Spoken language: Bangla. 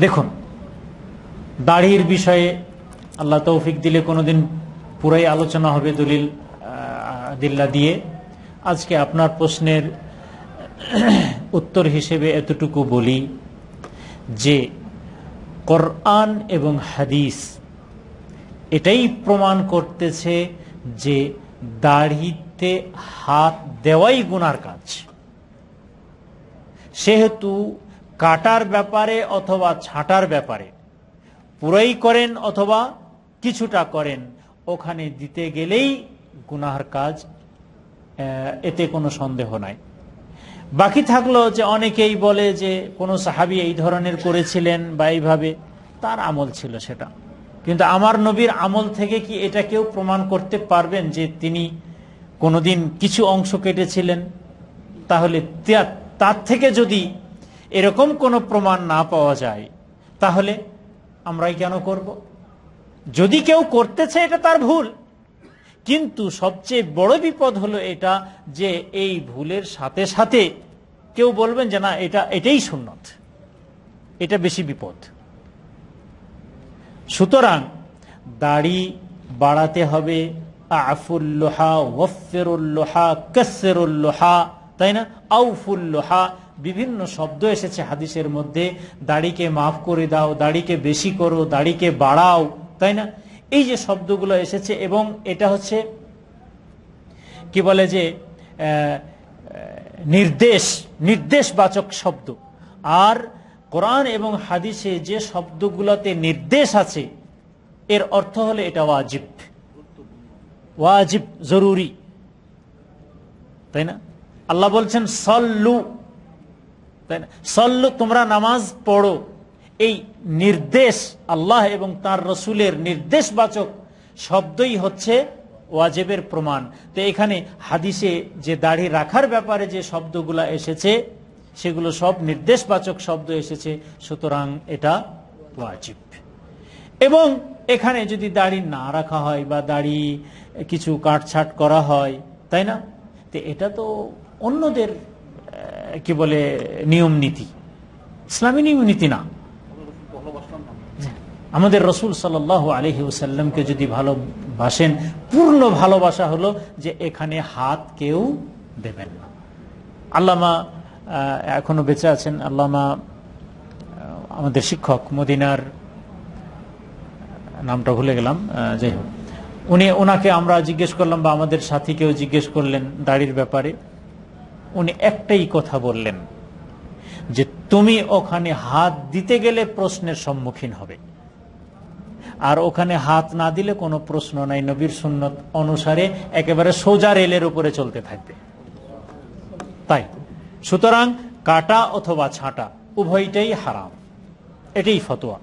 দেখুন, দাড়ির বিষয়ে আল্লাহ তৌফিক দিলে কোনোদিন পুরাই আলোচনা হবে দলিল দিল্লা দিয়ে। আজকে আপনার প্রশ্নের উত্তর হিসেবে এতটুকু বলি যে কোরআন এবং হাদিস এটাই প্রমাণ করতেছে যে দাড়িতে হাত দেওয়াই গুনার কাজ। সেহেতু কাটার ব্যাপারে অথবা ছাঁটার ব্যাপারে পুরাই করেন অথবা কিছুটা করেন, ওখানে দিতে গেলেই গুনার কাজ, এতে কোনো সন্দেহ নাই। বাকি থাকলো যে অনেকেই বলে যে কোন সাহাবী এই ধরনের করেছিলেন বা এইভাবে তার আমল ছিল সেটা, কিন্তু আমার নবীর আমল থেকে কি এটা কেউ প্রমাণ করতে পারবেন যে তিনি কোনোদিন কিছু অংশ কেটেছিলেন? তাহলে তার থেকে যদি এরকম কোনো প্রমাণ না পাওয়া যায় তাহলে আমরাই কেন করব? যদি কেউ করতেছে এটা তার ভুল, কিন্তু সবচেয়ে বড় বিপদ হলো এটা যে এই ভুলের সাথে সাথে কেউ বলবেন যে না এটাই সুন্নত, এটা বেশি বিপদ। সুতরাং দাড়ি বাড়াতে হবে, আফুল্লোহা, ওয়ফিরুল্লোহা, কাসসিরুল্লোহা, তাই না, আউফুল্লোহা, বিভিন্ন শব্দ এসেছে হাদিসের মধ্যে। দাড়িকে মাফ করে দাও, দাড়িকে বেশি করো, দাড়িকে বাড়াও, তাই না, এই যে শব্দগুলো এসেছে, এবং এটা হচ্ছে কি বলে যে নির্দেশবাচক শব্দ। আর কোরআন এবং হাদিসে যে শব্দগুলোতে নির্দেশ আছে এর অর্থ হলো এটা ওয়াজিব, ওয়াজিব, জরুরি, তাই না। আল্লাহ বলছেন সল্লু, তাই না, সল্লু, তোমরা নামাজ পড়ো। এই নির্দেশ আল্লাহ এবং তার রসুলের নির্দেশবাচক শব্দই হচ্ছে ওয়াজিবের প্রমাণ। তো এখানে হাদিসে যে দাড়ি রাখার ব্যাপারে যে শব্দগুলো এসেছে সেগুলো সব নির্দেশবাচক শব্দ এসেছে, সুতরাং এটা ওয়াজিব। এবং এখানে যদি দাড়ি না রাখা হয় বা দাড়ি কিছু কাটছাট করা হয়, তাই না, তো এটা তো অন্যদের কি বলে নিয়ম নীতি, ইসলামী নিয়ম নীতি না। আমাদের রসুল সাল্লাল্লাহু আলাইহি ওয়াসাল্লামকে যদি ভালোবাসেন, পূর্ণ ভালোবাসা হলো যে এখানে হাত কেউ দেবেন না। আল্লামা এখনো বেঁচে আছেন, আল্লামা আমাদের শিক্ষক, মদিনার নামটা ভুলে গেলাম, যাই হোক, ওনাকে আমরা জিজ্ঞেস করলাম বা আমাদের সাথী কেউ জিজ্ঞেস করলেন দাড়ির ব্যাপারে, উনি একটাই কথা বললেন যে তুমি ওখানে হাত দিতে গেলে প্রশ্নের সম্মুখীন হবে, আর ওখানে হাত না দিলে কোনো প্রশ্ন নাই, নবীর সুন্নত অনুসারে একেবারে সোজা রেলের উপরে চলতে থাকবে। তাই সুতরাং কাটা অথবা ছাঁটা উভয়টাই হারাম, এটাই ফতোয়া।